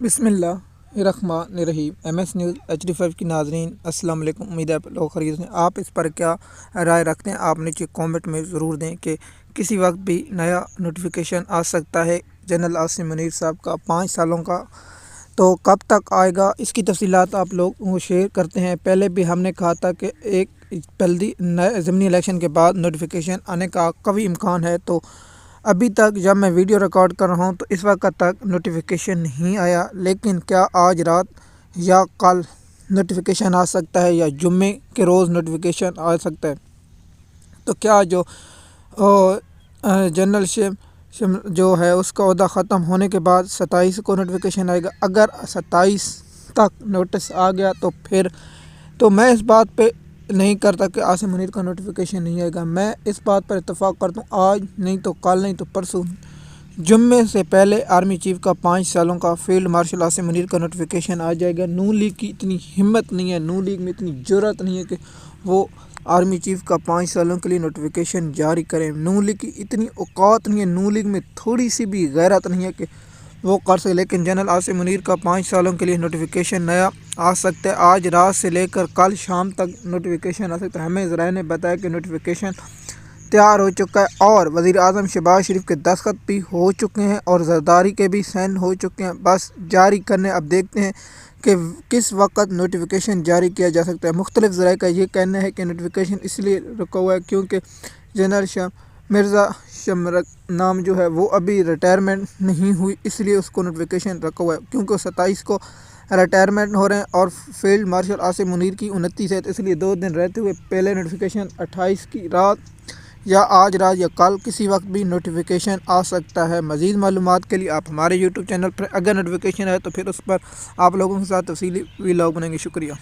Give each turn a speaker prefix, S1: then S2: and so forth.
S1: بسم اللہ الرحمن الرحیم۔ ایم ایس نیوز HD5 کی ناظرین السلام علیکم۔ امید ہے آپ لوگ خیریت ہیں۔ آپ اس پر کیا رائے رکھتے ہیں؟ آپ نیچے کامنٹ میں ضرور دیں کہ کسی وقت بھی نیا نوٹیفیکیشن آ سکتا ہے جنرل عاصم منیر صاحب کا 5 سالوں کا، تو کب تک آئے گا؟ اس کی تفصیلات آپ لوگ وہ شیئر کرتے ہیں۔ پہلے بھی ہم نے کہا تھا کہ ایک جلدی ضمنی الیکشن کے بعد نوٹیفیکیشن آنے کا قوی امکان ہے، تو ابھی تک جب میں ویڈیو ریکارڈ کر رہا ہوں تو اس وقت تک نوٹیفیکیشن نہیں آیا، لیکن کیا آج رات یا کل نوٹیفیکیشن آ سکتا ہے یا جمعے کے روز نوٹیفیکیشن آ سکتا ہے؟ تو کیا جو جنرل جو ہے اس کا عہدہ ختم ہونے کے بعد 27 کو نوٹیفیکیشن آئے گا؟ اگر 27 تک نوٹس آ گیا تو پھر تو میں اس بات پہ نہیں کرتا کہ عاصم منیر کا نوٹیفیکیشن نہیں آئے گا۔ میں اس بات پر اتفاق کرتا ہوں آج نہیں تو کل نہیں تو پرسوں جمعے سے پہلے آرمی چیف کا 5 سالوں کا فیلڈ مارشل عاصم منیر کا نوٹیفیکیشن آ جائے گا۔ نون لیگ کی اتنی ہمت نہیں ہے، نون لیگ میں اتنی جرأت نہیں ہے کہ وہ آرمی چیف کا 5 سالوں کے لیے نوٹیفیکیشن جاری کریں۔ نون لیگ کی اتنی اوقات نہیں ہے، نون لیگ میں تھوڑی سی بھی غیرت نہیں ہے کہ وہ کر سکے، لیکن جنرل عاصم منیر کا 5 سالوں کے لیے نوٹیفیکیشن نیا آ سکتا ہے۔ آج رات سے لے کر کل شام تک نوٹیفیکیشن آ سکتا ہے۔ ہمیں ذرائع نے بتایا کہ نوٹیفیکیشن تیار ہو چکا ہے اور وزیر اعظم شہباز شریف کے دستخط بھی ہو چکے ہیں اور زرداری کے بھی سین ہو چکے ہیں، بس جاری کرنے۔ اب دیکھتے ہیں کہ کس وقت نوٹیفیکیشن جاری کیا جا سکتا ہے۔ مختلف ذرائع کا یہ کہنا ہے کہ نوٹیفیکیشن اس لیے رکا ہوا ہے کیونکہ جنرل مرزا شمرک نام جو ہے وہ ابھی ریٹائرمنٹ نہیں ہوئی، اس لیے اس کو نوٹیفیکیشن رکھا ہوا ہے، کیونکہ 27 کو ریٹائرمنٹ ہو رہے ہیں اور فیلڈ مارشل عاصم منیر کی 29 ہے، تو اس لیے 2 دن رہتے ہوئے پہلے نوٹیفیکیشن 28 کی رات یا آج رات یا کل کسی وقت بھی نوٹیفیکیشن آ سکتا ہے۔ مزید معلومات کے لیے آپ ہمارے YouTube چینل پر اگر نوٹیفیکیشن آئے تو پھر اس پر آپ لوگوں کے ساتھ تفصیلی ولاگ بنائیں گے۔ شکریہ۔